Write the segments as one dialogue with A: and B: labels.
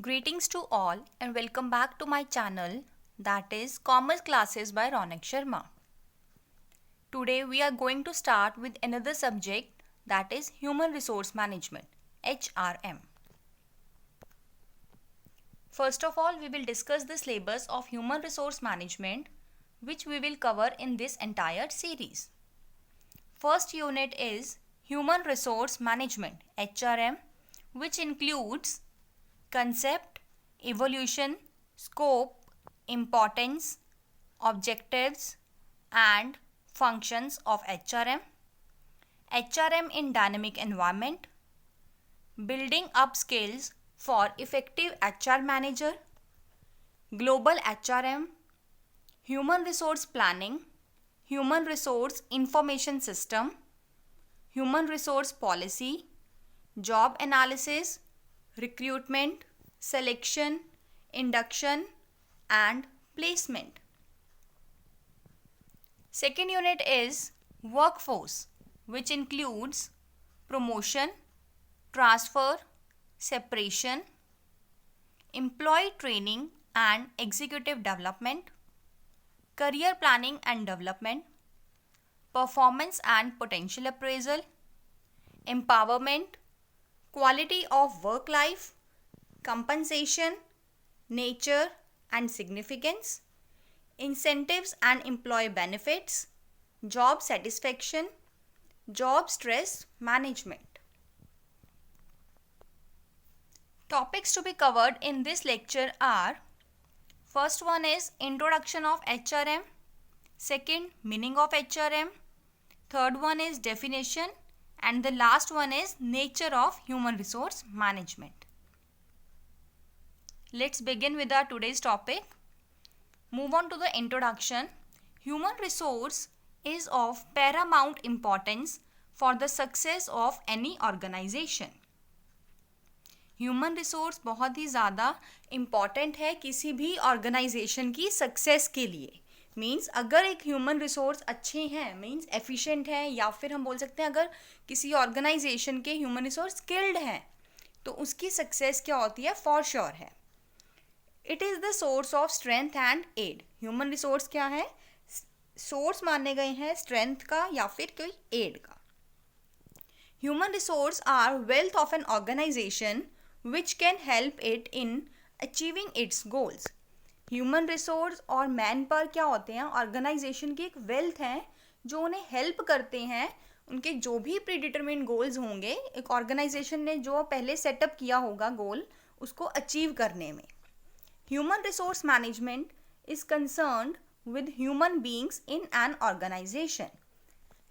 A: Greetings to all and welcome back to my channel, that is Commerce Classes by Ronak Sharma. Today we are going to start with another subject, that is Human Resource Management HRM. First of all, we will discuss the syllabus of Human Resource Management, which we will cover in this entire series. First unit is Human Resource Management HRM, which includes concept, evolution, scope, importance, objectives and functions of HRM, HRM in dynamic environment, building up skills for effective HR manager, global HRM, human resource planning, human resource information system, human resource policy, job analysis, recruitment, selection, induction and placement. Second unit is workforce, which includes promotion, transfer, separation, employee training and executive development, career planning and development, performance and potential appraisal, empowerment, quality of work life, compensation, nature and significance, incentives and employee benefits, job satisfaction, job stress management. Topics to be covered in this lecture are: first one is introduction of HRM, second meaning of HRM, third one is definition, and the last one is nature of human resource management. Let's begin with our today's topic. Move on to the introduction. Human resource is of paramount importance for the success of any organization. Human resource बहुत ही ज़्यादा important है किसी भी organisation की success के लिए. Means अगर एक ह्यूमन रिसोर्स अच्छे हैं, मीन्स एफिशिएंट है, या फिर हम बोल सकते हैं अगर किसी ऑर्गेनाइजेशन के ह्यूमन रिसोर्स स्किल्ड हैं तो उसकी सक्सेस क्या होती है, फॉर श्योर है. It is the source of strength and aid. Human resource क्या है, सोर्स माने गए हैं स्ट्रेंथ का या फिर कोई एड का. Human resource are wealth of an organisation which can help it in achieving its goals. Human resource और मैन पावर क्या होते हैं, ऑर्गेनाइजेशन की एक वेल्थ है जो उन्हें हेल्प करते हैं उनके जो भी प्री डिटरमिन्ड गोल्स होंगे, एक ऑर्गेनाइजेशन ने जो पहले सेटअप किया होगा गोल, उसको अचीव करने में. Human resource management is concerned with human beings in an organisation.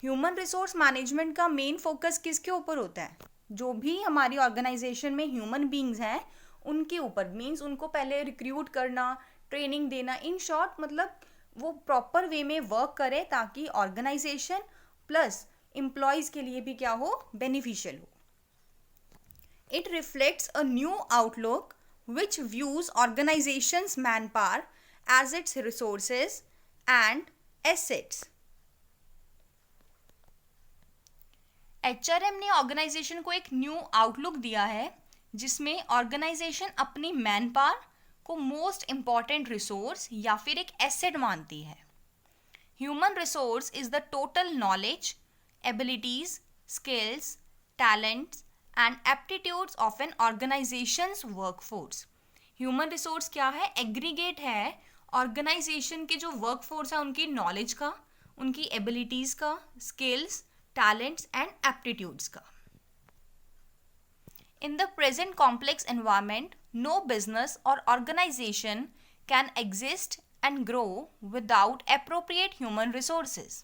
A: Human resource management का मेन फोकस किसके ऊपर होता है, जो भी हमारी ऑर्गेनाइजेशन में ह्यूमन बीइंग्स हैं उनके ऊपर. मीन्स उनको पहले रिक्रूट करना, ट्रेनिंग देना, इन शॉर्ट मतलब वो प्रॉपर वे में वर्क करे ताकि ऑर्गेनाइजेशन प्लस एम्प्लॉयज़ के लिए भी क्या हो, बेनिफिशियल हो. It reflects a new outlook which views organisations man power as its resources and assets. HRM ने ऑर्गेनाइजेशन को एक न्यू आउटलुक दिया है जिसमें ऑर्गेनाइजेशन अपनी मैन पावर को मोस्ट इम्पॉर्टेंट रिसोर्स या फिर एक एसेट मानती है. Human resource is the total knowledge, abilities, skills, talents and aptitudes of an organisations workforce. Human resource क्या है, एग्रीगेट है ऑर्गेनाइजेशन के जो वर्कफोर्स है उनकी नॉलेज का, उनकी एबिलिटीज का, स्किल्स, talents and aptitudes का. In the present complex environment, no business or organization can exist and grow without appropriate human resources.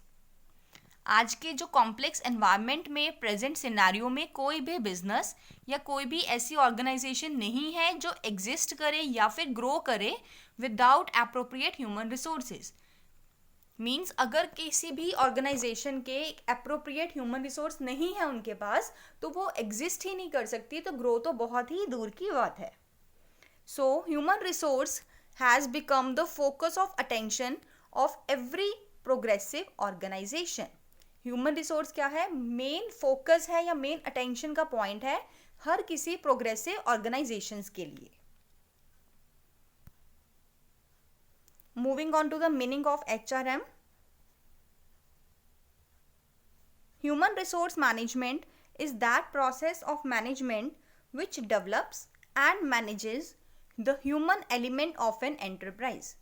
A: आज के जो कॉम्प्लेक्स एनवायरनमेंट में, प्रेजेंट सिनेरियो में कोई भी बिजनेस या कोई भी ऐसी ऑर्गेनाइजेशन नहीं है जो एग्जिस्ट करे या फिर ग्रो करे without appropriate human resources. Means अगर किसी भी ऑर्गेनाइजेशन के एक अप्रोप्रिएट ह्यूमन रिसोर्स नहीं है उनके पास तो वो एग्जिस्ट ही नहीं कर सकती, तो ग्रो तो बहुत ही दूर की बात है. So human resource has become the focus of attention of every progressive organisation. Human resource क्या है, मेन फोकस है या मेन अटेंशन का पॉइंट है हर किसी प्रोग्रेसिव ऑर्गेनाइजेशंस के लिए. Moving on to the meaning of HRM. Human resource management is that process of management which develops and manages the human element of an enterprise.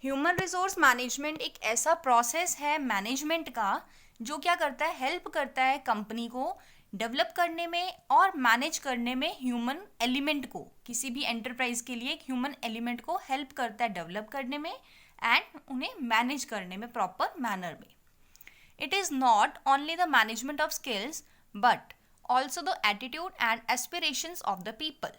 A: Human resource management एक ऐसा process है management का जो क्या करता है, हेल्प करता है कंपनी को डेवलप करने में और मैनेज करने में ह्यूमन एलिमेंट को, किसी भी एंटरप्राइज के लिए एक ह्यूमन एलिमेंट को हेल्प करता है डेवलप करने में एंड उन्हें मैनेज करने में प्रॉपर मैनर में. It is not only the management of skills but also the attitude and aspirations of the people.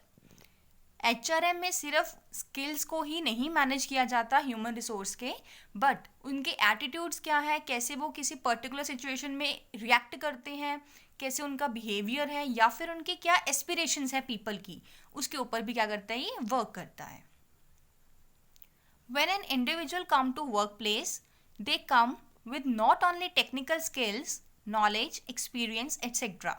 A: HRM में सिर्फ स्किल्स को ही नहीं मैनेज किया जाता ह्यूमन रिसोर्स के, बट उनके एटीट्यूड्स क्या है, कैसे वो किसी पर्टिकुलर सिचुएशन में रिएक्ट करते हैं, कैसे उनका बिहेवियर है या फिर उनके क्या एस्पिरेशंस है पीपल की, उसके ऊपर भी क्या करता है, ये वर्क करता है. When an individual come to workplace, they come with not only technical skills, knowledge, experience, etc.,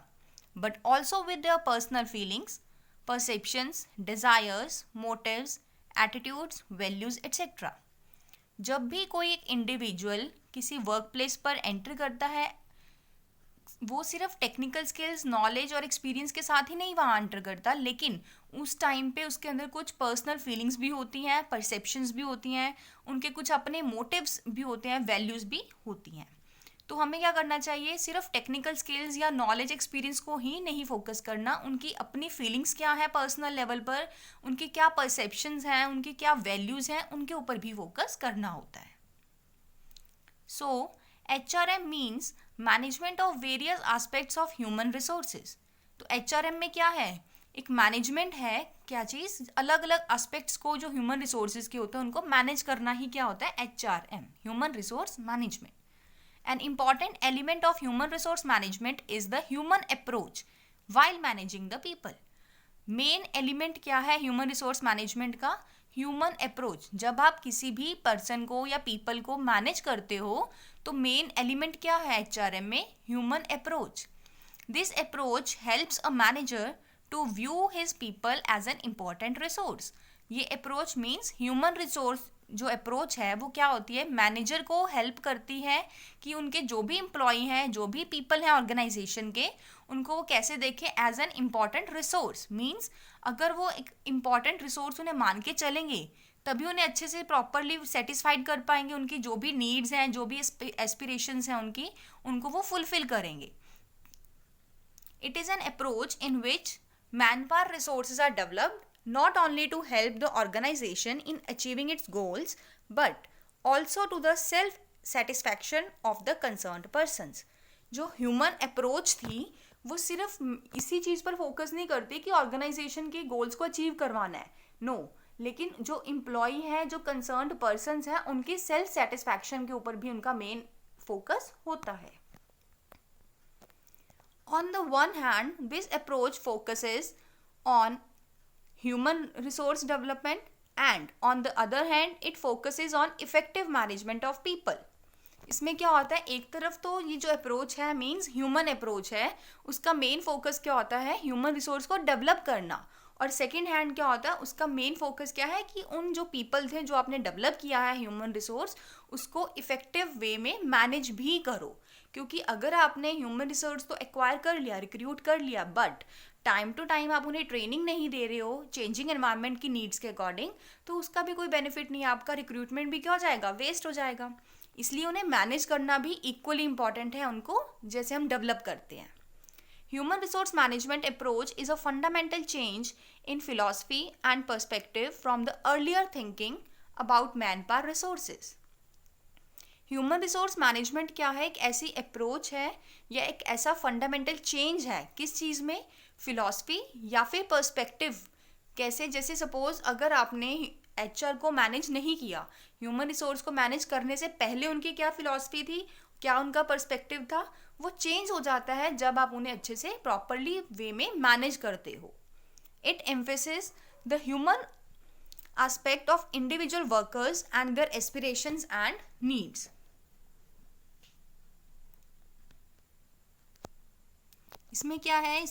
A: but also with their personal feelings, perceptions, desires, motives, attitudes, values, etc. जब भी कोई एक इंडिविजुअल किसी वर्क प्लेस पर enter करता है, वो सिर्फ टेक्निकल स्किल्स, नॉलेज और एक्सपीरियंस के साथ ही नहीं वहाँ एंटर करता, लेकिन उस टाइम पे उसके अंदर कुछ पर्सनल फीलिंग्स भी होती हैं, परसेप्शंस भी होती हैं, उनके कुछ अपने मोटिव्स भी होते हैं, वैल्यूज़ भी होती हैं. तो हमें क्या करना चाहिए, सिर्फ टेक्निकल स्किल्स या नॉलेज एक्सपीरियंस को ही नहीं फोकस करना, उनकी अपनी फीलिंग्स क्या है पर्सनल लेवल पर, उनकी क्या परसेप्शंस हैं, उनकी क्या वैल्यूज़ हैं, उनके ऊपर भी फोकस करना होता है. सो HRM means management of various aspects of human resources. तो HRM में क्या है, एक मैनेजमेंट है, क्या चीज़, अलग अलग एस्पेक्ट्स को जो ह्यूमन रिसोर्सेज के होते हैं उनको मैनेज करना ही क्या होता है, HRM, human resource management. An important element of human resource management is the human approach while managing the people. Main element क्या है ह्यूमन रिसोर्स मैनेजमेंट का, ह्यूमन अप्रोच. जब आप किसी भी पर्सन को या पीपल को मैनेज करते हो तो मेन एलिमेंट क्या है HRM में, human approach. This approach helps a manager to view his people as an important resource. ये अप्रोच मीन्स ह्यूमन रिसोर्स जो अप्रोच है वो क्या होती है, मैनेजर को हेल्प करती है कि उनके जो भी एम्प्लॉय हैं, जो भी पीपल हैं ऑर्गेनाइजेशन के, उनको वो कैसे देखें as an important resource. Means अगर वो एक इम्पॉर्टेंट रिसोर्स उन्हें मान के चलेंगे तभी उन्हें अच्छे से प्रॉपरली सेटिस्फाइड कर पाएंगे, उनकी जो भी नीड्स हैं, जो भी एस्पिरेशंस हैं उनकी, उनको वो फुलफिल करेंगे. It is an approach in which manpower resources are developed not only to help the organization in achieving its goals but also to the self satisfaction of the concerned persons. जो human approach थी वो सिर्फ इसी चीज़ पर focus नहीं करती कि organisation के गोल्स को अचीव करवाना है, नो, लेकिन जो एम्प्लॉय हैं, जो कंसर्न्ड पर्सन्स हैं, उनकी सेल्फ सेटिस्फैक्शन के ऊपर भी उनका मेन फोकस होता है. On the one hand, this approach focuses on human resource development and on the other hand, it focuses on effective management of people. इसमें क्या होता है, एक तरफ तो ये जो अप्रोच है मीन्स ह्यूमन अप्रोच है, उसका मेन फोकस क्या होता है, ह्यूमन रिसोर्स को डेवलप करना, और सेकेंड हैंड क्या होता है, उसका मेन फोकस क्या है कि उन जो पीपल थे जो आपने डेवलप किया है ह्यूमन रिसोर्स, उसको इफेक्टिव वे में मैनेज भी करो. क्योंकि अगर आपने ह्यूमन रिसोर्स तो एक्वायर कर लिया, रिक्रूट कर लिया, बट टाइम टू टाइम आप उन्हें ट्रेनिंग नहीं दे रहे हो चेंजिंग एनवायरनमेंट की नीड्स के अकॉर्डिंग, तो उसका भी कोई बेनिफिट नहीं है, आपका रिक्रूटमेंट भी क्या हो जाएगा, वेस्ट हो जाएगा. इसलिए उन्हें मैनेज करना भी इक्वली इंपॉर्टेंट है उनको, जैसे हम डेवलप करते हैं. Human resource management approach is a fundamental change in philosophy and perspective from the earlier thinking about manpower resources. Human resource management क्या है, एक ऐसी अप्रोच है या एक ऐसा फंडामेंटल चेंज है किस चीज़ में, फिलॉसफी या फिर पर्सपेक्टिव. कैसे, जैसे सपोज अगर आपने HR को मैनेज नहीं किया, ह्यूमन रिसोर्स को मैनेज करने से पहले उनकी क्या फिलॉसफी थी, क्या उनका पर्सपेक्टिव था, वो चेंज हो जाता है जब आप उन्हें अच्छे से प्रॉपरली वे में मैनेज करते हो. It emphasis the human aspect of individual workers and their aspirations and needs. इसमें क्या है,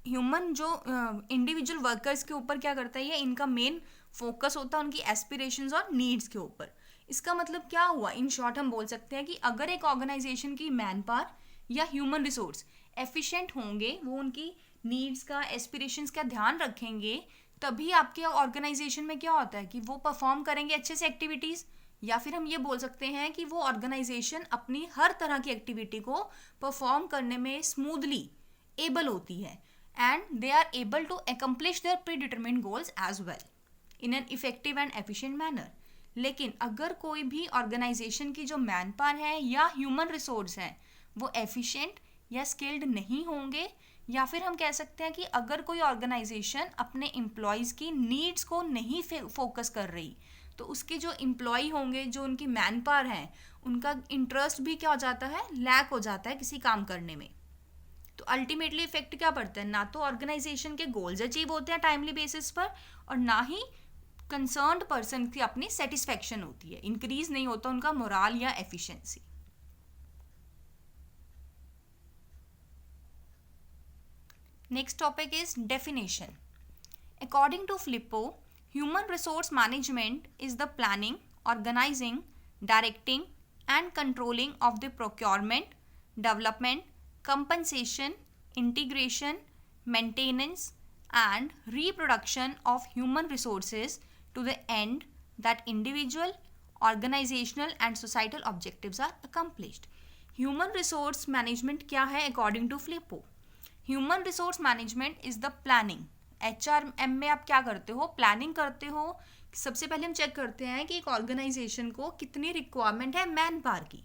A: ह्यूमन जो इंडिविजुअल वर्कर्स के ऊपर क्या करता है, ये इनका मेन फोकस होता है उनकी एस्पिरेशंस और नीड्स के ऊपर. इसका मतलब क्या हुआ, इन शॉर्ट हम बोल सकते हैं कि अगर एक ऑर्गेनाइजेशन की मैन पावर या ह्यूमन रिसोर्स एफिशिएंट होंगे, वो उनकी नीड्स का, एस्पिरेशंस का ध्यान रखेंगे, तभी आपके ऑर्गेनाइजेशन में क्या होता है कि वो परफॉर्म करेंगे अच्छे से एक्टिविटीज़। या फिर हम ये बोल सकते हैं कि वो ऑर्गेनाइजेशन अपनी हर तरह की एक्टिविटी को परफॉर्म करने में स्मूथली एबल होती है and they are able to accomplish their predetermined goals as well in an effective and efficient manner. लेकिन अगर कोई भी ऑर्गेनाइजेशन की जो मैन पावर है या ह्यूमन रिसोर्स है वो एफिशिएंट या स्किल्ड नहीं होंगे, या फिर हम कह सकते हैं कि अगर कोई ऑर्गेनाइजेशन अपने एम्प्लॉयज़ की नीड्स को नहीं फोकस कर रही, तो उसके जो एम्प्लॉय होंगे, जो उनकी मैन पावर है, उनका इंटरेस्ट भी क्या हो जाता है, लैक हो जाता है किसी काम करने में। तो अल्टीमेटली इफेक्ट क्या पड़ता है, ना तो ऑर्गेनाइजेशन के गोल्स अचीव होते हैं टाइमली बेसिस पर, और ना ही कंसर्न्ड पर्सन की अपनी सेटिस्फेक्शन होती है, इंक्रीज नहीं होता उनका मोराल या efficiency. Next topic is definition. According to Flippo, human resource management is the planning, organizing, directing and controlling of the procurement, development, compensation, integration, maintenance and reproduction of human resources to the end that individual, organizational and societal objectives are accomplished. Human resource management क्या है according to Flippo? Human resource management is the planning. HRM में आप क्या करते हो, planning करते हो। सबसे पहले हम चेक करते हैं कि एक ऑर्गेनाइजेशन को कितनी रिक्वायरमेंट है मैन पावर की।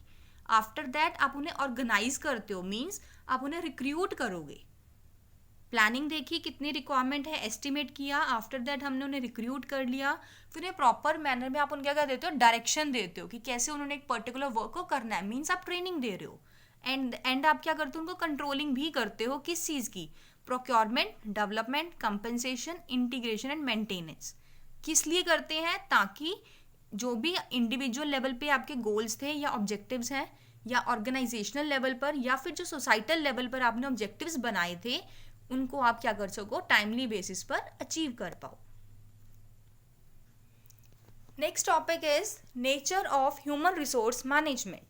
A: आफ्टर दैट आप उन्हें ऑर्गेनाइज करते हो, मीन्स आप उन्हें रिक्रूट करोगे। प्लानिंग देखी कितनी रिक्वायरमेंट है, एस्टिमेट किया, आफ्टर दैट हमने उन्हें रिक्रूट कर लिया, फिर उन्हें प्रॉपर मैनर में आप उन्हें क्या देते हो, डायरेक्शन देते हो कि कैसे उन्होंने एक पर्टिकुलर वर्क को करना है, मीन्स आप ट्रेनिंग दे रहे हो। एंड आप क्या करते हो, उनको कंट्रोलिंग भी करते हो, किस चीज़ की, procurement, development, compensation, integration and maintenance. किस लिए करते हैं, ताकि जो भी इंडिविजुअल लेवल पे आपके गोल्स थे या ऑब्जेक्टिव्स हैं, या ऑर्गेनाइजेशनल लेवल पर या फिर जो सोसाइटल लेवल पर आपने ऑब्जेक्टिव्स बनाए थे, उनको आप क्या कर सको, टाइमली बेसिस पर अचीव कर पाओ। Next topic is nature of human resource management.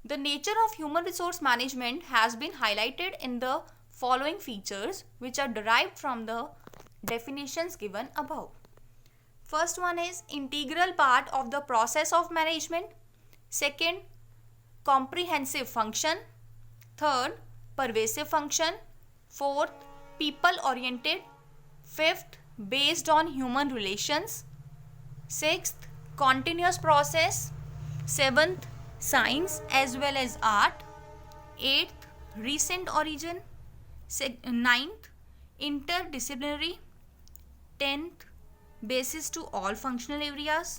A: The nature of human resource management has been highlighted in the following features, which are derived from the definitions given above. First one is integral part of the process of management. Second, comprehensive function. Third, pervasive function. Fourth, people oriented. Fifth, based on human relations. Sixth, continuous process. Seventh, science as well as art. Eighth, recent origin. Ninth, interdisciplinary. 10th, basis to all functional areas.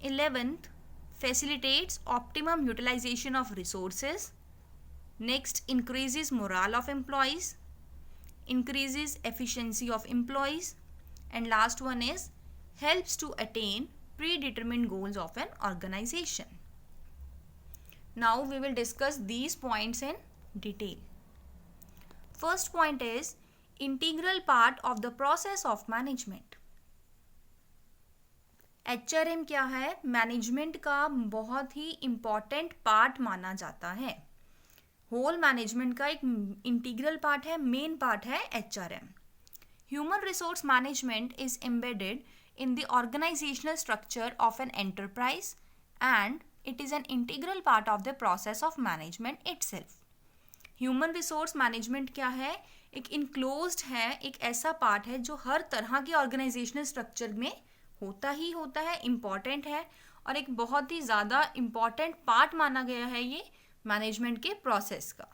A: 11th, facilitates optimum utilization of resources. Next, increases morale of employees, increases efficiency of employees, and last one is helps to attain predetermined goals of an organization. Now we will discuss these points in detail. First point is integral part of the process of management. HRM क्या है, management का बहुत ही important part माना जाता है। Whole management का एक integral part है, मेन पार्ट है HRM. Human resource management is embedded in the organizational structure of an enterprise and it is an integral part of the process of management itself. Human resource management क्या है, एक enclosed है, एक ऐसा part है जो हर तरह के organizational structure में होता ही होता है, important है और एक बहुत ही ज़्यादा important part माना गया है ये मैनेजमेंट के प्रोसेस का।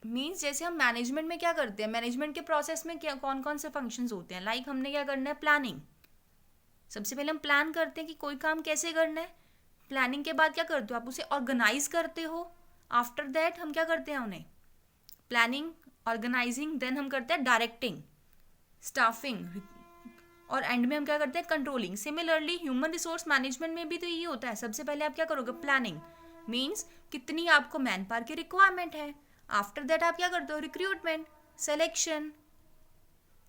A: मीन्स जैसे हम मैनेजमेंट में क्या करते हैं, मैनेजमेंट के प्रोसेस में क्या कौन कौन से फंक्शंस होते हैं, लाइक हमने क्या करना है, प्लानिंग। सबसे पहले हम प्लान करते हैं कि कोई काम कैसे करना है। प्लानिंग के बाद क्या करते हो, आप उसे ऑर्गेनाइज करते हो। आफ्टर दैट हम क्या करते हैं, उन्हें प्लानिंग, ऑर्गेनाइजिंग, देन हम करते हैं डायरेक्टिंग, स्टाफिंग और एंड में हम क्या करते हैं, controlling. Similarly human resource management में भी तो ये होता है। सबसे पहले आप क्या करोगे, प्लानिंग, मीन्स कितनी आपको मैन पावर की रिक्वायरमेंट है। आफ्टर दैट आप क्या करते हो, recruitment, selection,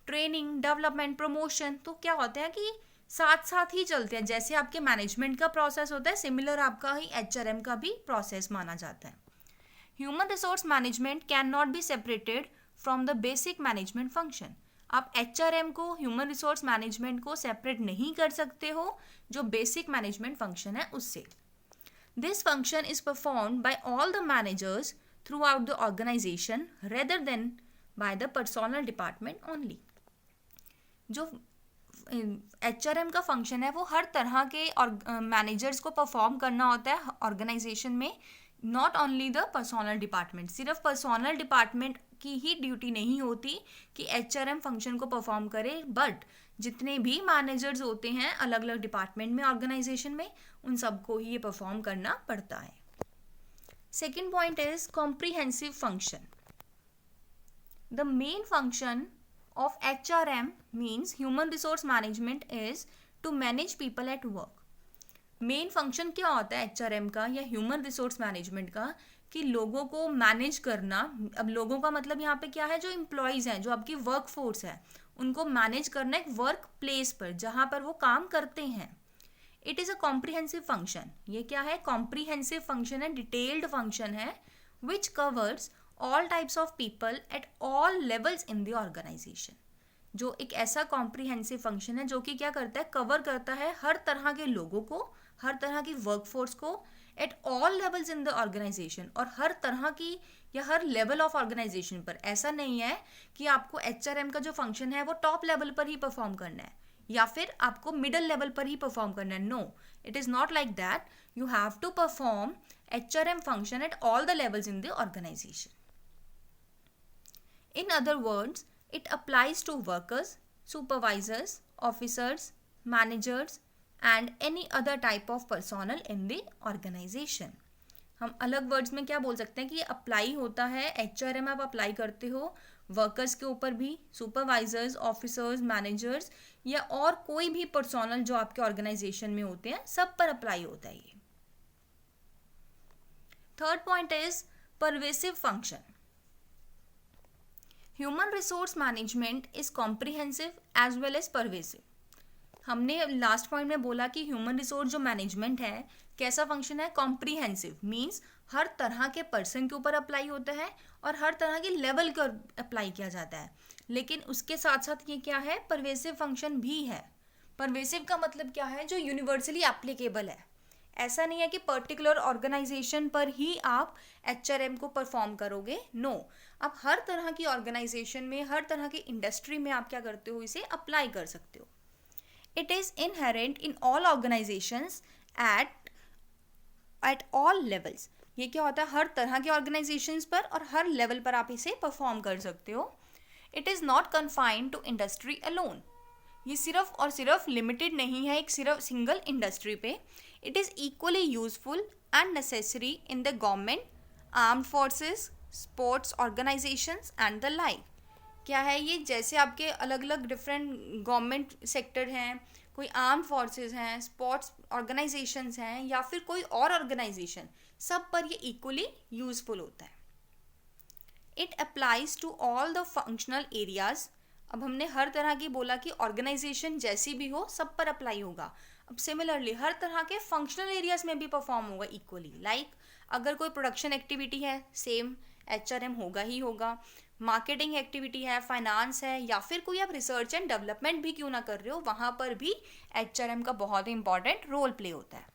A: training, development, promotion. तो क्या होता है कि साथ साथ ही चलते हैं। जैसे आपके मैनेजमेंट का प्रोसेस होता है, सिमिलर आपका ही HRM का भी प्रोसेस माना जाता है। Human resource management can not be separated from the basic management function. आप HRM को, ह्यूमन रिसोर्स मैनेजमेंट को सेपरेट नहीं कर सकते हो जो बेसिक मैनेजमेंट फंक्शन है उससे। This function is performed by all the managers throughout the organisation rather than by the personnel department only. जो HRM का फंक्शन है वो हर तरह के मैनेजर्स को परफॉर्म करना होता है ऑर्गेनाइजेशन में, not only the personnel department. सिर्फ पर्सोनल डिपार्टमेंट की ही ड्यूटी नहीं होती कि HRM फंक्शन को परफॉर्म करे, बट जितने भी मैनेजर्स होते हैं अलग अलग डिपार्टमेंट में ऑर्गेनाइजेशन में, उन सबको ही ये परफॉर्म करना पड़ता है। Second point is comprehensive function. The main function of HRM means human resource management is to manage people at work. Main function क्या होता है HRM का या ह्यूमन रिसोर्स मैनेजमेंट का, कि लोगों को मैनेज करना। अब लोगों का मतलब यहाँ पे क्या है, जो एम्प्लॉयज़ हैं, जो आपकी वर्क फोर्स है, उनको मैनेज करना एक वर्क प्लेस पर जहाँ पर वो काम करते हैं। It is a comprehensive function. ये क्या है, कॉम्प्रिहेंसिव फंक्शन है, डिटेल्ड फंक्शन है, which covers all types of people at all levels in the organisation. जो एक ऐसा कॉम्प्रिहेंसिव फंक्शन है जो कि क्या करता है, कवर करता है हर तरह के लोगों को, हर तरह की वर्कफोर्स को, at all levels in the organisation, और हर तरह की या हर लेवल ऑफ ऑर्गेनाइजेशन पर। ऐसा नहीं है कि आपको HRM का जो फंक्शन है वो टॉप लेवल पर ही परफॉर्म करना है या फिर आपको मिडल लेवल पर ही परफॉर्म करना है। No, it is not like that. You have to perform HRM function at all the levels in the organisation. In other words, it applies to workers, supervisors, officers, managers and any other type of personnel in the organization. हम अलग words में क्या बोल सकते हैं कि ये apply होता है, HRM आप अप्लाई करते हो वर्कर्स के ऊपर भी, सुपरवाइजर्स, ऑफिसर्स, मैनेजर्स या और कोई भी पर्सोनल जो आपके ऑर्गेनाइजेशन में होते हैं, सब पर अप्लाई होता है ये। Third point is pervasive function. Human resource management is comprehensive as well as pervasive. हमने लास्ट पॉइंट में बोला कि ह्यूमन रिसोर्स जो मैनेजमेंट है कैसा फंक्शन है, कॉम्प्रिहेंसिव, मीन्स हर तरह के पर्सन के ऊपर अप्लाई होता है और हर तरह के लेवल का अप्लाई किया जाता है। लेकिन उसके साथ साथ ये क्या है, परवेसिव फंक्शन भी है। परवेसिव का मतलब क्या है, जो यूनिवर्सली एप्लीकेबल है। ऐसा नहीं है कि पर्टिकुलर ऑर्गेनाइजेशन पर ही आप HRM को परफॉर्म करोगे, नो, आप हर तरह की ऑर्गेनाइजेशन में, हर तरह की इंडस्ट्री में आप क्या करते हो, इसे अप्लाई कर सकते हो। It is inherent in all organisations eight all levels. ये क्या होता है, हर तरह के ऑर्गेनाइजेशंस पर और हर लेवल पर आप इसे परफॉर्म कर सकते हो। It is not confined to industry alone. ये सिर्फ और सिर्फ लिमिटेड नहीं है एक सिर्फ सिंगल इंडस्ट्री पे। It is equally useful and necessary in the government, armed forces, sports organisations and the like. क्या है ये, जैसे आपके अलग अलग डिफरेंट गवर्नमेंट सेक्टर हैं, कोई आर्म फोर्सेस हैं, स्पोर्ट्स ऑर्गेनाइजेशंस हैं या फिर कोई और ऑर्गेनाइजेशन, सब पर ये इक्वली यूजफुल होता है। It applies to all the functional areas. अब हमने हर तरह की बोला कि ऑर्गेनाइजेशन जैसी भी हो सब पर अप्लाई होगा। अब सिमिलरली हर तरह के फंक्शनल एरियाज में भी परफॉर्म होगा इक्वली। लाइक अगर कोई प्रोडक्शन एक्टिविटी है, सेम HRM होगा ही होगा। मार्केटिंग एक्टिविटी है, फाइनेंस है या फिर कोई आप रिसर्च एंड डेवलपमेंट भी क्यों ना कर रहे हो, वहाँ पर भी HRM का बहुत ही इंपॉर्टेंट रोल प्ले होता है।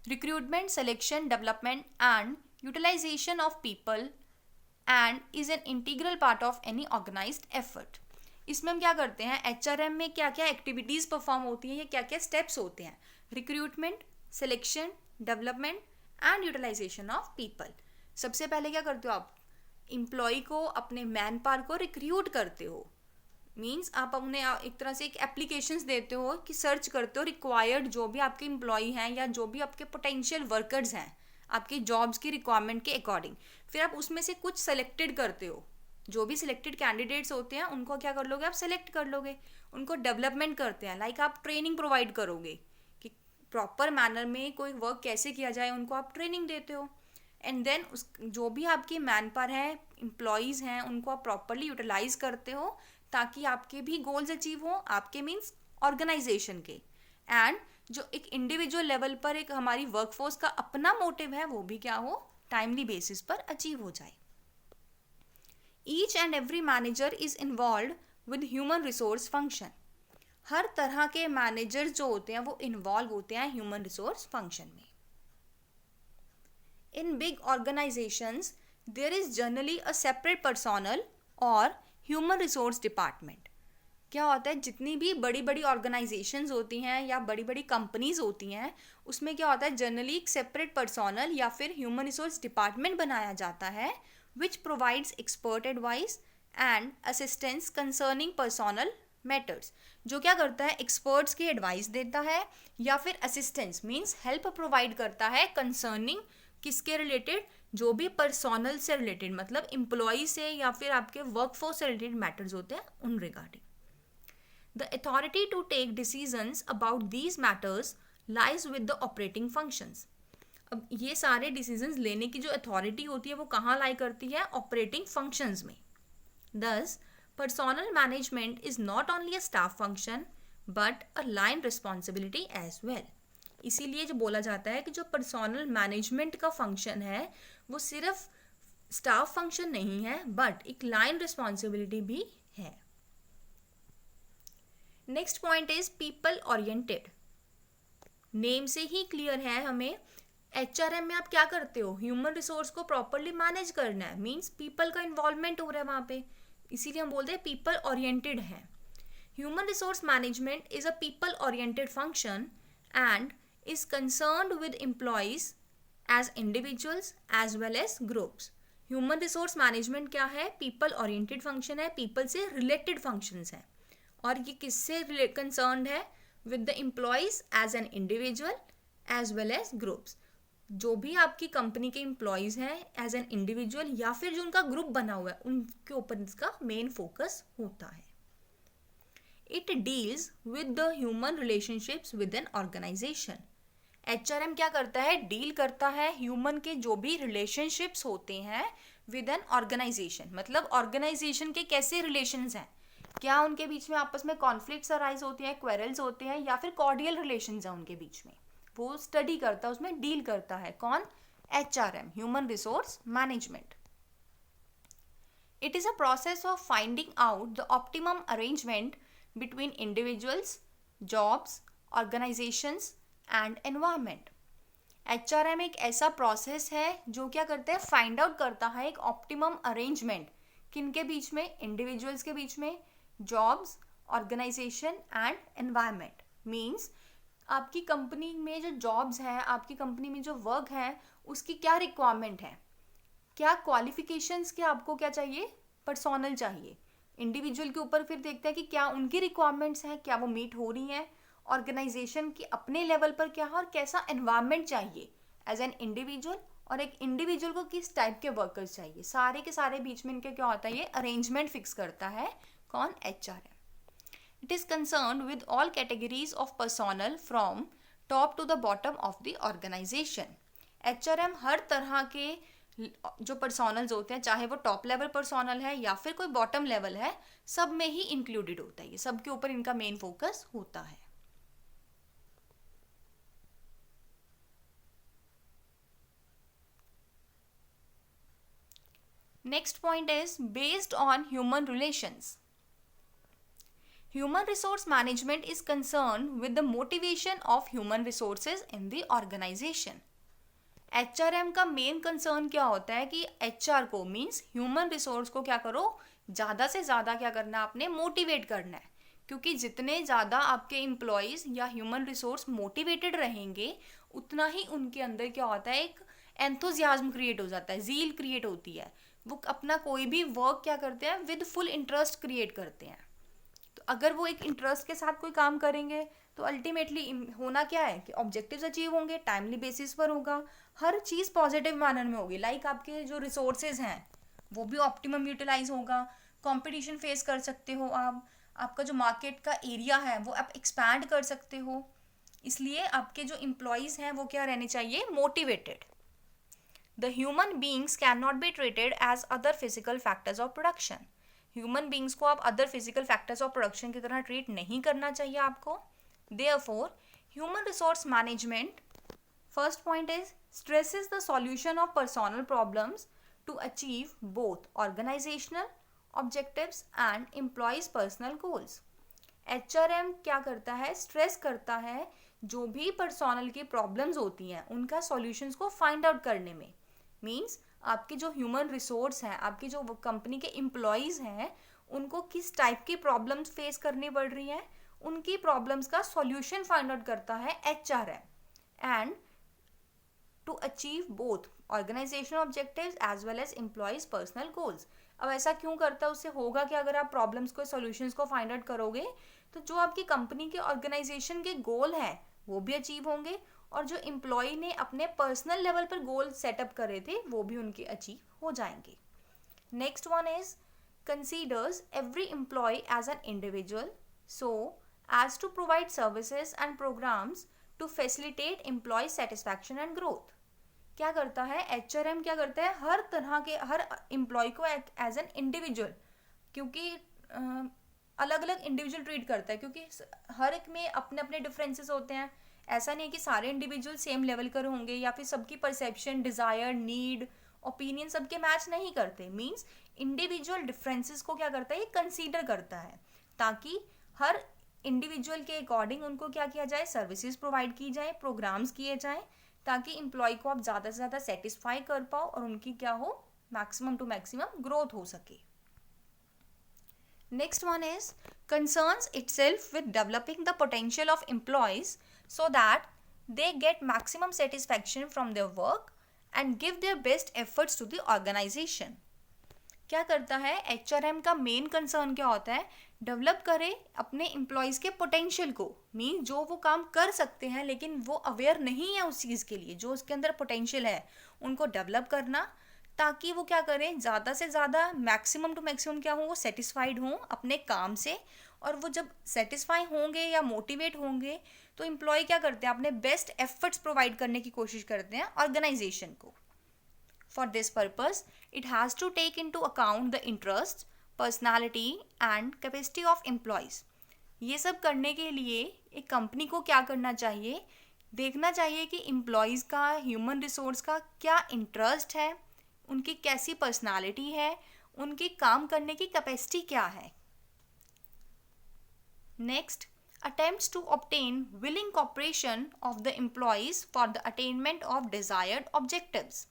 A: Recruitment, selection, development and utilisation of people and is an integral part of any organised effort. इसमें हम क्या करते हैं, HRM में क्या क्या एक्टिविटीज़ परफॉर्म होती हैं, या क्या क्या स्टेप्स होते हैं। Recruitment, selection, development and utilisation of people. सबसे पहले क्या करते हो, आप एम्प्लॉय को, अपने मैन पावर को रिक्रूट करते हो। मीन्स आप उन्हें एक तरह से एक एप्लीकेशंस देते हो कि सर्च करते हो रिक्वायर्ड जो भी आपके एम्प्लॉय हैं या जो भी आपके पोटेंशियल वर्कर्स हैं आपकी जॉब्स की रिक्वायरमेंट के अकॉर्डिंग। फिर आप उसमें से कुछ सेलेक्टेड करते हो। जो भी सिलेक्टेड कैंडिडेट्स होते हैं उनको क्या कर लोगे, आप सेलेक्ट कर लोगे। उनको डेवलपमेंट करते हैं, लाइक आप ट्रेनिंग प्रोवाइड करोगे कि प्रॉपर मैनर में कोई वर्क कैसे किया जाए, उनको आप ट्रेनिंग देते हो। एंड देन उस जो भी आपकी मैन पावर है, एम्प्लॉयज़ हैं, उनको आप प्रॉपरली यूटिलाइज करते हो ताकि आपके भी गोल्स अचीव हो। आपके मीन्स ऑर्गेनाइजेशन के, एंड जो एक इंडिविजुअल लेवल पर एक हमारी वर्कफोर्स का अपना मोटिव है वो भी क्या हो, टाइमली बेसिस पर अचीव हो जाए. Each and every manager is involve with human resource function. हर तरह के मैनेजर जो होते हैं वो इन्वॉल्व होते हैं ह्यूमन रिसोर्स फंक्शन में. In big organisations there is generally a separate personnel और ह्यूमन रिसोर्स डिपार्टमेंट. क्या होता है, जितनी भी बड़ी बड़ी ऑर्गेनाइजेशंस होती हैं या बड़ी बड़ी कंपनीज होती हैं उसमें क्या होता है, जनरली एक सेपरेट पर्सोनल या फिर ह्यूमन रिसोर्स डिपार्टमेंट बनाया जाता है which provides expert advice and assistance concerning personnel matters. जो क्या करता है, एक्सपर्ट्स की एडवाइस देता है या फिर असिस्टेंस मीन्स हेल्प प्रोवाइड करता है कंसर्निंग किसके रिलेटेड, जो भी पर्सोनल से रिलेटेड मतलब एम्प्लॉय से या फिर आपके वर्कफोर्स से रिलेटेड मैटर्स होते हैं उन regarding. The authority to take decisions about these matters lies with the operating functions. अब ये सारे डिसीजंस लेने की जो अथॉरिटी होती है वो कहाँ लाई करती है, ऑपरेटिंग फंक्शंस में. Thus, personal management is not only a staff function but a line responsibility as well. इसीलिए जो बोला जाता है कि जो पर्सोनल मैनेजमेंट का फंक्शन है वो सिर्फ स्टाफ फंक्शन नहीं है बट एक लाइन रिस्पॉन्सिबिलिटी भी है. Next point is people oriented. Name से ही क्लियर है हमें, एचआरएम में आप क्या करते हो, ह्यूमन रिसोर्स को प्रॉपरली मैनेज करना है, मींस पीपल का इन्वॉल्वमेंट हो रहा है वहाँ पे, इसीलिए हम बोलते हैं पीपल ओरिएंटेड है. Human resource management is a people oriented function and is concerned with employees as individuals as well as groups. Human resource management क्या है, पीपल ओरिएंटेड फंक्शन है, पीपल से रिलेटेड फंक्शंस है. और ये किससे कंसर्न्ड है, with the employees as an individual as well as groups. जो भी आपकी कंपनी के एम्प्लॉयज हैं एज एन इंडिविजुअल या फिर जो उनका ग्रुप बना हुआ है उनके ऊपर इसका मेन फोकस होता है. It deals with the human relationships with an organisation. HRM क्या करता है, डील करता है ह्यूमन के जो भी रिलेशनशिप्स होते हैं विद एन ऑर्गेनाइजेशन. मतलब ऑर्गेनाइजेशन के कैसे रिलेशंस हैं, क्या उनके बीच में आपस में कॉन्फ्लिक्ट्स अराइज होते हैं, क्वेरल्स होते हैं या फिर कॉर्डियल रिलेशंस हैं उनके बीच में, वो स्टडी करता है, उसमें डील करता है. कौन, HRM, human resource management. It is a process of finding out the optimum arrangement between individuals, jobs, organisations and environment. HRM एक ऐसा प्रोसेस है जो क्या करता है, फाइंड आउट करता है एक ऑप्टिमम अरेंजमेंट किनके बीच में, इंडिविजुअल्स के बीच में, jobs, organisation and environment. Means आपकी कंपनी में जो जॉब्स हैं, आपकी कंपनी में जो वर्क है उसकी क्या रिक्वायरमेंट है, क्या क्वालिफिकेशंस के आपको क्या चाहिए, पर्सोनल चाहिए. इंडिविजुअल के ऊपर फिर देखते हैं कि क्या उनकी रिक्वायरमेंट्स हैं, क्या वो मीट हो रही हैं. ऑर्गेनाइजेशन की अपने लेवल पर क्या है और कैसा एनवायरमेंट चाहिए एज एन इंडिविजुअल, और एक इंडिविजुअल को किस टाइप के वर्कर्स चाहिए. सारे के सारे बीच में इनके क्या होता है, ये अरेंजमेंट फिक्स करता है कौन, HRM. It is concerned with all categories of personnel from top to the bottom of the organisation. HRM हर तरह के जो पर्सोनल्स होते हैं, चाहे वो टॉप लेवल पर्सोनल है या फिर कोई बॉटम लेवल है, सब में ही इंक्लूडेड होता है. ये सब के ऊपर इनका मेन फोकस होता है. Next point is based on human relations. Human resource management is concerned with the motivation of human resources in the organization. HRM का मेन कंसर्न क्या होता है कि HR को मीन्स ह्यूमन रिसोर्स को क्या करो, ज़्यादा से ज़्यादा क्या करना है, आपने मोटिवेट करना है. क्योंकि जितने ज़्यादा आपके एम्प्लॉयज़ या ह्यूमन रिसोर्स मोटिवेटेड रहेंगे उतना ही उनके अंदर क्या होता है, एक एंथुजियाज्म क्रिएट हो जाता है, ज़ील क्रिएट होती है. वो अपना कोई भी वर्क क्या करते हैं, विद फुल इंटरेस्ट क्रिएट करते हैं. तो अगर वो एक इंटरेस्ट के साथ कोई काम करेंगे तो अल्टीमेटली होना क्या है कि ऑब्जेक्टिव्स अचीव होंगे, टाइमली बेसिस पर होगा, हर चीज़ पॉजिटिव मैनर में होगी. लाइक आपके जो रिसोर्सेज हैं वो भी ऑप्टिमम यूटिलाइज होगा, कंपटीशन फेस कर सकते हो आप, आपका जो मार्केट का एरिया है वो आप एक्सपैंड कर सकते हो. इसलिए आपके जो एम्प्लॉयज़ हैं वो क्या रहने चाहिए, motivated. The human beings cannot be treated as other physical factors of production. Human beings को आप other physical factors of production की तरह ट्रीट नहीं करना चाहिए आपको. Therefore, human resource management, first point is, stresses the solution of personal problems to achieve both organizational objectives and employees' personal goals. HRM क्या करता है, स्ट्रेस करता है जो भी पर्सनल की प्रॉब्लम्स होती हैं उनका सॉल्यूशंस को फाइंड आउट करने में. मीन्स आपके जो ह्यूमन रिसोर्स हैं, आपकी जो कंपनी के एम्प्लॉयज़ हैं, उनको किस टाइप की प्रॉब्लम्स फेस करनी पड़ रही हैं, उनकी प्रॉब्लम्स का सॉल्यूशन फाइंड आउट करता है HRM. And to achieve both organisational objectives as well as employees personal goals. अब ऐसा क्यों करता है, उससे होगा कि अगर आप प्रॉब्लम्स को सॉल्यूशंस को फाइंड आउट करोगे तो जो आपकी कंपनी के ऑर्गेनाइजेशन के गोल हैं वो भी अचीव होंगे, और जो एम्प्लॉय ने अपने पर्सनल लेवल पर गोल सेटअप करे थे वो भी उनके अचीव हो जाएंगे. Next one is considers every employee as an individual so as to provide services and programs to facilitate employee satisfaction and growth. क्या करता है HRM, क्या करता है हर तरह के हर एम्प्लॉय को एज एन इंडिविजुअल, क्योंकि अलग अलग इंडिविजुअल ट्रीट करता है, क्योंकि हर एक में अपने अपने डिफरेंसेस होते हैं. ऐसा नहीं है कि सारे इंडिविजुअल सेम लेवल कर होंगे या फिर सबकी परसेप्शन, डिज़ायर, नीड, ओपिनियन सबके मैच नहीं करते. मीन्स इंडिविजुअल डिफरेंसेस को क्या करता है, ये कंसीडर करता है ताकि हर इंडिविजुअल के अकॉर्डिंग उनको क्या किया जाए, सर्विसेज प्रोवाइड की जाए, प्रोग्राम्स किए जाएं, ताकि एम्प्लॉय को आप ज़्यादा से ज़्यादा सेटिस्फाई कर पाओ और उनकी क्या हो, मैक्सिमम टू मैक्सिमम ग्रोथ हो सके. Next one is concerns itself with developing the potential of employees so that they get maximum satisfaction from their work and give their best efforts to the organisation. क्या करता है HRM का main concern क्या होता है, develop करे अपने employees के पोटेंशियल को. मीन जो वो काम कर सकते हैं लेकिन वो अवेयर नहीं है उस चीज़ के लिए, जो उसके अंदर पोटेंशियल है उनको डेवलप करना, ताकि वो क्या करें, ज़्यादा से ज़्यादा मैक्सिमम टू मैक्सिमम क्या हो, वो सेटिस्फाइड हों अपने काम से. और वो जब सेटिस्फाई होंगे या मोटिवेट होंगे तो एम्प्लॉय क्या करते हैं, अपने बेस्ट एफर्ट्स प्रोवाइड करने की कोशिश करते हैं ऑर्गेनाइजेशन को. For this purpose, it has to take into account the interests, personality and capacity of employees. ये सब करने के लिए एक कंपनी को क्या करना चाहिए, देखना चाहिए कि एम्प्लॉयज़ का, ह्यूमन रिसोर्स का क्या इंटरेस्ट है, उनकी कैसी पर्सनालिटी है, उनकी काम करने की कैपेसिटी क्या है. Next, attempts to obtain willing cooperation of the employees for the attainment of desired objectives.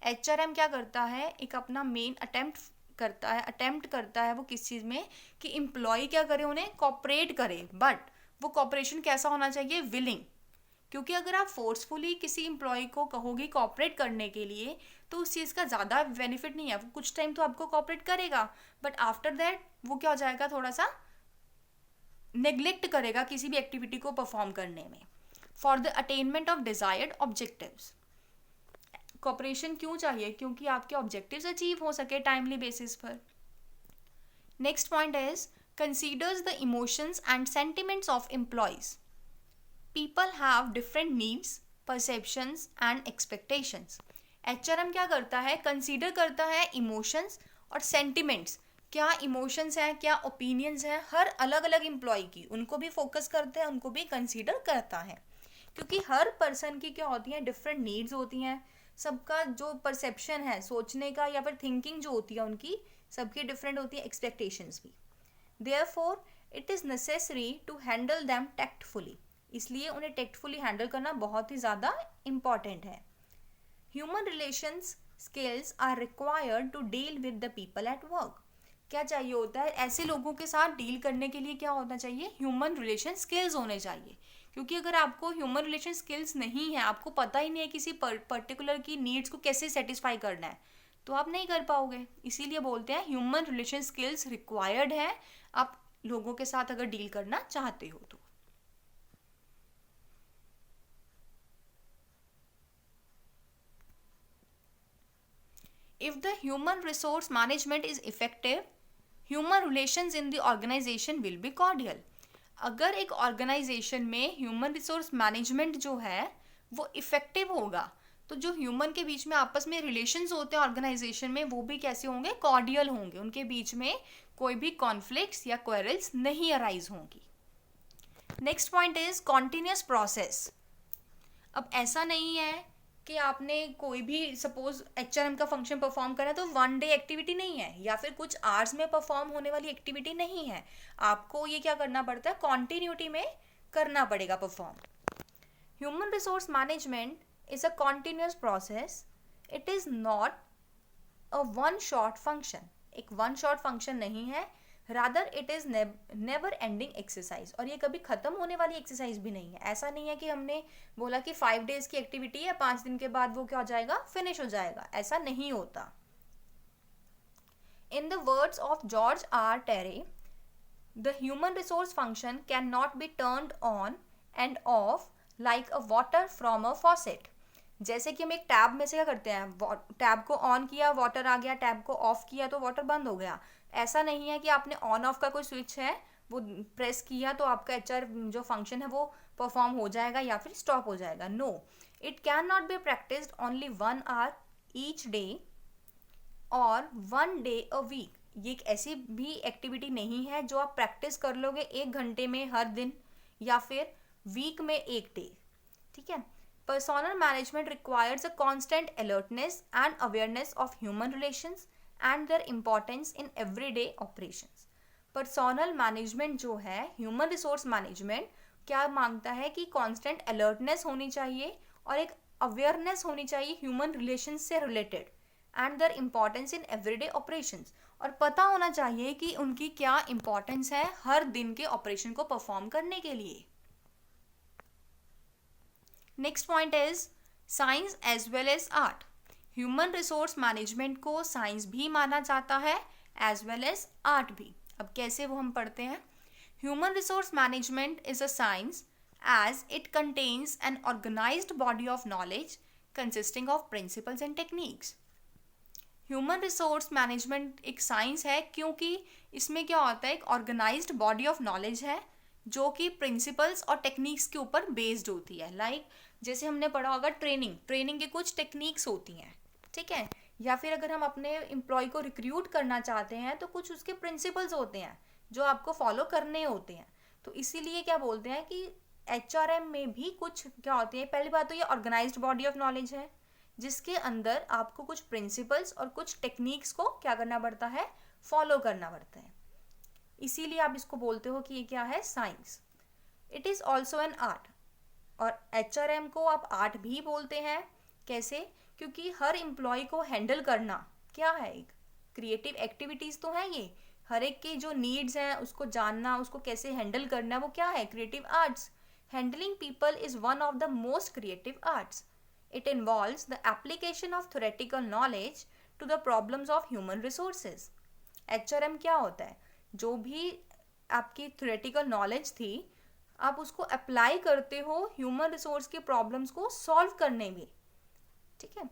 A: HRM क्या करता है, एक अपना मेन अटेम्प्ट करता है वो किस चीज़ में, कि एम्प्लॉय क्या करे, उन्हें कॉपरेट करे. बट वो कॉपरेशन कैसा होना चाहिए, विलिंग. क्योंकि अगर आप फोर्सफुली किसी एम्प्लॉय को कहोगे कॉपरेट करने के लिए तो उस चीज़ का ज़्यादा बेनिफिट नहीं है. वो कुछ टाइम तो आपको कॉपरेट करेगा बट आफ्टर दैट वो क्या हो जाएगा, थोड़ा सा नेग्लेक्ट करेगा किसी भी एक्टिविटी को परफॉर्म करने में. For the attainment of desired objectives. Cooperation क्यों चाहिए, क्योंकि आपके ऑब्जेक्टिव्स अचीव हो सके टाइमली बेसिस पर. Next point is considers the emotions and sentiments of employees. People have different needs, perceptions and expectations. HRM क्या करता है, कंसीडर करता है इमोशंस और सेंटिमेंट्स. क्या इमोशंस हैं, क्या ओपिनियंस हैं हर अलग अलग एम्प्लॉय की, उनको भी फोकस करता है, उनको भी कंसीडर करता है. क्योंकि हर पर्सन की क्या होती हैं, डिफरेंट नीड्स होती हैं. सबका जो परसेप्शन है सोचने का या फिर थिंकिंग जो होती है उनकी सबकी डिफरेंट होती है, एक्सपेक्टेशंस भी. Therefore it is necessary to handle them tactfully. इसलिए उन्हें टैक्टफुली हैंडल करना बहुत ही ज़्यादा इम्पॉर्टेंट है. Human relations skills are required to deal with the people at work. क्या चाहिए होता है, ऐसे लोगों के साथ डील करने के लिए क्या होना चाहिए, ह्यूमन रिलेशन स्किल्स होने चाहिए. क्योंकि अगर आपको ह्यूमन रिलेशन स्किल्स नहीं है, आपको पता ही नहीं है किसी पर्टिकुलर की नीड्स को कैसे सेटिस्फाई करना है, तो आप नहीं कर पाओगे. इसीलिए बोलते हैं ह्यूमन रिलेशन स्किल्स रिक्वायर्ड है आप लोगों के साथ अगर डील करना चाहते हो तो. If the human resource management is effective, human relations in the organization will be cordial. अगर एक ऑर्गेनाइजेशन में ह्यूमन रिसोर्स मैनेजमेंट जो है वो इफेक्टिव होगा तो जो ह्यूमन के बीच में आपस में रिलेशंस होते हैं ऑर्गेनाइजेशन में वो भी कैसे होंगे, कॉर्डियल होंगे. उनके बीच में कोई भी कॉन्फ्लिक्ट्स या क्वेरल्स नहीं अराइज होंगी। Next point is continuous process. अब ऐसा नहीं है कि आपने कोई भी सपोज HRM का फंक्शन परफॉर्म करा तो 1 डे एक्टिविटी नहीं है या फिर कुछ आवर्स में परफॉर्म होने वाली एक्टिविटी नहीं है। आपको ये क्या करना पड़ता है, कॉन्टिन्यूटी में करना पड़ेगा perform. Human resource management is a continuous process, it is not a one shot function. एक वन शॉट फंक्शन नहीं है, rather it is never ending exercise. और ये कभी खत्म होने वाली एक्सरसाइज भी नहीं है। ऐसा नहीं है कि हमने बोला कि 5 डेज की एक्टिविटी है, 5 दिन के बाद वो क्या हो जाएगा, फिनिश हो जाएगा, ऐसा नहीं होता। In the words of George R Terry, the human resource function can not be turned on and off like a water from a faucet. जैसे कि हम एक टैब में से क्या करते हैं, टैब को ऑन किया वाटर आ गया, टैब को ऑफ किया तो वाटर बंद हो गया। ऐसा नहीं है कि आपने ऑन ऑफ का कोई स्विच है वो प्रेस किया तो आपका HR जो फंक्शन है वो परफॉर्म हो जाएगा या फिर स्टॉप हो जाएगा। No, it can not be practised only 1 hour each day और 1 डे अ वीक। ये एक ऐसी भी एक्टिविटी नहीं है जो आप प्रैक्टिस कर लोगे 1 घंटे में हर दिन या फिर वीक में 1 डे। ठीक है। Personnel management requires a constant alertness and awareness of human relations and their importance in everyday operations। Personnel management जो है, ह्यूमन रिसोर्स मैनेजमेंट क्या मांगता है कि कांस्टेंट अलर्टनेस होनी चाहिए और एक अवेयरनेस होनी चाहिए ह्यूमन रिलेशंस से related and their importance in everyday operations. और पता होना चाहिए कि उनकी क्या इंपॉर्टेंस है हर दिन के ऑपरेशन को परफॉर्म करने के लिए। Next point is science as well as art. Human resource management को साइंस भी माना जाता है एज वेल एज आर्ट भी। अब कैसे वो हम पढ़ते हैं। Human resource management is a science as it contains an organised body of knowledge consisting of principles and techniques. Human resource management एक साइंस है क्योंकि इसमें क्या होता है, एक ऑर्गेनाइज्ड बॉडी ऑफ नॉलेज है जो कि प्रिंसिपल्स और टेक्निक्स के ऊपर बेस्ड होती है। लाइक जैसे हमने पढ़ा होगा ट्रेनिंग की कुछ टेक्निक्स होती हैं, ठीक है। या फिर अगर हम अपने एम्प्लॉय को रिक्रूट करना चाहते हैं तो कुछ उसके प्रिंसिपल्स होते हैं जो आपको फॉलो करने होते हैं। तो इसीलिए क्या बोलते हैं कि HRM में भी कुछ क्या होते हैं। पहली बात तो ये ऑर्गेनाइज्ड बॉडी ऑफ नॉलेज है जिसके अंदर आपको कुछ प्रिंसिपल्स और कुछ टेक्निक्स को क्या करना पड़ता है, फॉलो करना पड़ता है। इसीलिए आप इसको बोलते हो कि ये क्या है, science. It is also an art. और HRM को आप आर्ट भी बोलते हैं। कैसे, क्योंकि हर एम्प्लॉय को हैंडल करना क्या है, एक क्रिएटिव एक्टिविटीज़ तो है ये। हर एक के जो नीड्स हैं उसको जानना, उसको कैसे हैंडल करना, वो क्या है, creative arts. Handling people is one of the most creative arts. It involves the application of theoretical knowledge to the problems of human resources. HRM क्या होता है, जो भी आपकी थ्योरेटिकल नॉलेज थी आप उसको अप्लाई करते हो ह्यूमन रिसोर्स के प्रॉब्लम्स को सॉल्व करने में। ठीक है,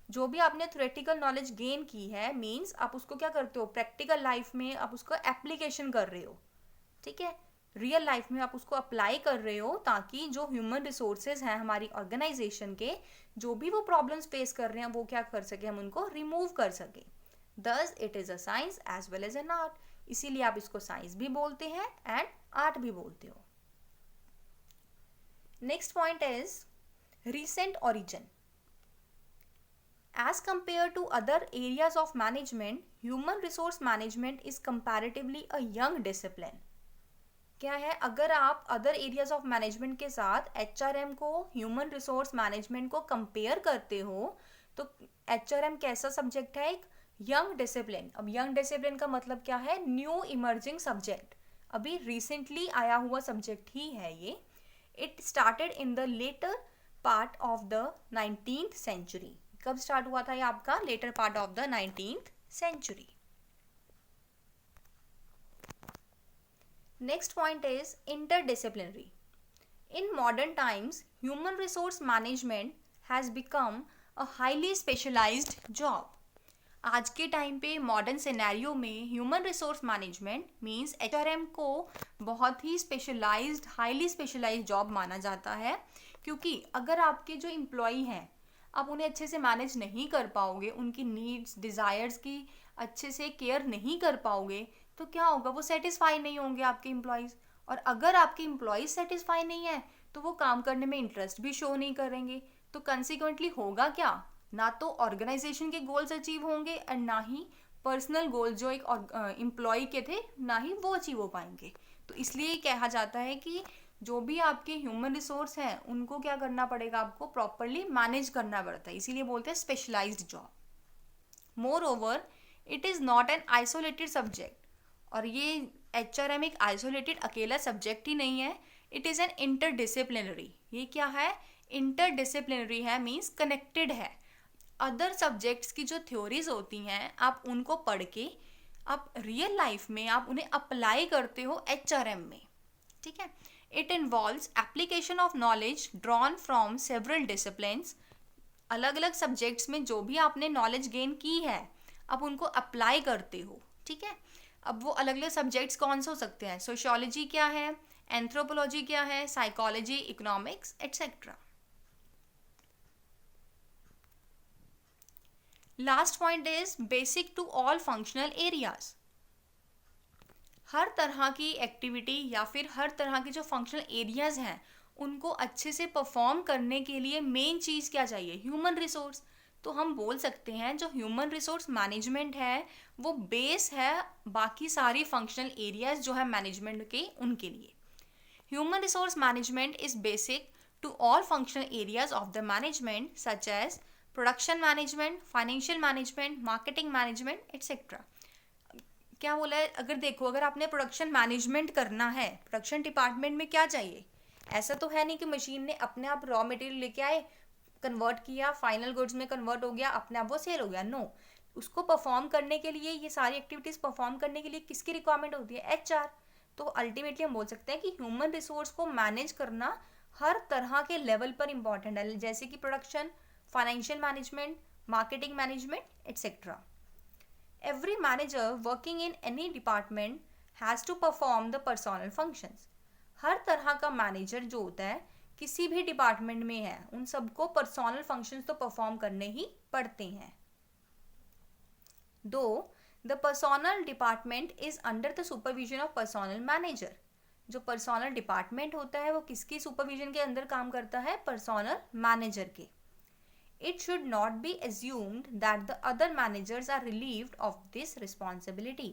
A: जो भी आपने थ्योरेटिकल नॉलेज गेन की है मींस आप उसको क्या करते हो, प्रैक्टिकल लाइफ में आप उसको एप्लीकेशन कर रहे हो। ठीक है, रियल लाइफ में आप उसको अप्लाई कर रहे हो ताकि जो ह्यूमन रिसोर्सेज हैं हमारी ऑर्गेनाइजेशन के, जो भी वो प्रॉब्लम्स फेस कर रहे हैं वो क्या कर सके, हम उनको रिमूव कर सके। Thus it is a science as well as an art. इसीलिए आप इसको साइंस भी बोलते हैं एंड आर्ट भी बोलते हो। Next point is recent origin. As compared to other areas of management, human resource management is comparatively a young discipline. क्या है, अगर आप अदर एरियाज ऑफ मैनेजमेंट के साथ HRM को, ह्यूमन रिसोर्स मैनेजमेंट को कंपेयर करते हो तो HRM कैसा सब्जेक्ट है, एक यंग डिसिप्लिन। अब यंग डिसिप्लिन का मतलब क्या है, न्यू इमर्जिंग सब्जेक्ट, अभी रिसेंटली आया हुआ सब्जेक्ट ही है ये। It started in the latter part of the 19th century. कब स्टार्ट हुआ था ये आपका, latter part of the 19th century. Next point is interdisciplinary. In modern times human resource management has become a highly specialised job. आज के time पे modern scenario में human resource management means HRM को बहुत ही स्पेशलाइज्ड, हाईली स्पेशलाइज्ड जॉब माना जाता है। क्योंकि अगर आपके जो एम्प्लॉई हैं आप उन्हें अच्छे से मैनेज नहीं कर पाओगे, उनकी नीड्स डिज़ायर्स की अच्छे से केयर नहीं कर पाओगे, तो क्या होगा, वो सेटिस्फाई नहीं होंगे आपके एम्प्लॉयज़, और अगर आपके एम्प्लॉयज़ सेटिस्फाई नहीं है तो वो काम करने में इंटरेस्ट भी शो नहीं करेंगे। तो कंसिक्वेंटली होगा क्या, ना तो ऑर्गेनाइजेशन के गोल्स अचीव होंगे एंड ना ही पर्सनल गोल जो एक एम्प्लॉय के थे, ना ही वो अचीव हो पाएंगे। तो इसलिए कहा जाता है कि जो भी आपके ह्यूमन रिसोर्स हैं उनको क्या करना पड़ेगा, आपको प्रॉपरली मैनेज करना पड़ता है, इसीलिए बोलते हैं specialised job. Moreover it is not an isolated subject, और ये HRM एक आइसोलेटेड अकेला सब्जेक्ट ही नहीं है, इट इज़ एन इंटरडिसिप्लिनरी। ये क्या है, इंटरडिसिप्लिनरी है, मीन्स कनेक्टेड है। अदर सब्जेक्ट्स की जो थ्योरीज होती हैं आप उनको पढ़ के आप रियल लाइफ में आप उन्हें अप्लाई करते हो HRM में, ठीक है। It involves application of knowledge drawn from several disciplines. अलग अलग सब्जेक्ट्स में जो भी आपने नॉलेज गेन की है आप उनको अप्लाई करते हो, ठीक है। अब वो अलग अलग सब्जेक्ट्स कौन से हो सकते हैं, सोशियोलॉजी क्या है, एंथ्रोपोलॉजी क्या है, psychology, economics etcetera. Last point is basic to all functional areas. हर तरह की एक्टिविटी या फिर हर तरह के जो फंक्शनल एरियाज हैं उनको अच्छे से परफॉर्म करने के लिए मेन चीज़ क्या चाहिए, ह्यूमन रिसोर्स। तो हम बोल सकते हैं जो ह्यूमन रिसोर्स मैनेजमेंट है वो बेस है बाकी सारी फंक्शनल एरियाज जो है मैनेजमेंट के, उनके लिए। Human resource management is basic to all functional areas of the management such as production management, financial management, marketing management etcetera. क्या बोला है, अगर देखो अगर आपने प्रोडक्शन मैनेजमेंट करना है, प्रोडक्शन डिपार्टमेंट में क्या चाहिए, ऐसा तो है नहीं कि मशीन ने अपने आप रॉ मटेरियल लेके आए, कन्वर्ट किया, फाइनल गुड्स में कन्वर्ट हो गया, अपने आप वो सेल हो गया। नो, उसको परफॉर्म करने के लिए, ये सारी एक्टिविटीज़ परफॉर्म करने के लिए किसकी रिक्वायरमेंट होती है, HR। तो अल्टीमेटली हम बोल सकते हैं कि ह्यूमन रिसोर्स को मैनेज करना हर तरह के लेवल पर इंपॉर्टेंट है, जैसे कि production, financial management, marketing management etcetera. Every manager working in any department has to perform the personal functions. हर तरह का मैनेजर जो होता है किसी भी डिपार्टमेंट में है उन सबको पर्सनल फंक्शंस तो परफॉर्म करने ही पड़ते हैं। दो the personal department is under the supervision of personal manager. जो पर्सनल डिपार्टमेंट होता है वो किसकी सुपरविजन के अंदर काम करता है, पर्सनल मैनेजर के। It should not be assumed that the other managers are relieved of this responsibility.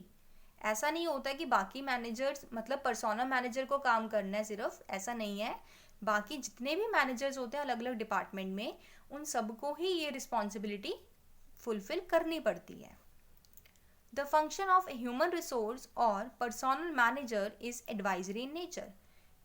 A: ऐसा नहीं होता कि बाकी मैनेजर्स मतलब पर्सोनल मैनेजर को काम करना है सिर्फ, ऐसा नहीं है। बाकी जितने भी मैनेजर्स होते हैं अलग अलग डिपार्टमेंट में उन सबको ही ये रिस्पॉन्सिबिलिटी फुलफिल करनी पड़ती है। The function of a human resource और personnel manager is advisory in nature.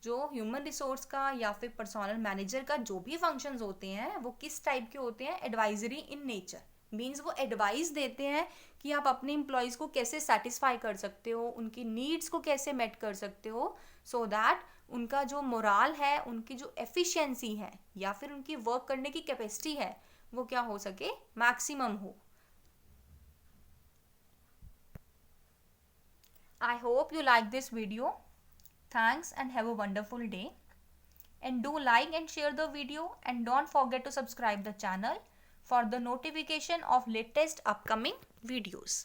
A: जो ह्यूमन रिसोर्स का या फिर पर्सनल मैनेजर का जो भी फंक्शंस होते हैं वो किस टाइप के होते हैं, एडवाइजरी इन नेचर। मीन्स वो एडवाइस देते हैं कि आप अपने एम्प्लॉयज़ को कैसे सेटिस्फाई कर सकते हो, उनकी नीड्स को कैसे मेट कर सकते हो, सो दैट उनका जो मोराल है, उनकी जो एफिशिएंसी है या फिर उनकी वर्क करने की कैपेसिटी है वो क्या हो सके, मैक्सिमम हो। I hope you like this video. Thanks and have a wonderful day. And do like and share the video and don't forget to subscribe the channel for the notification of latest upcoming videos.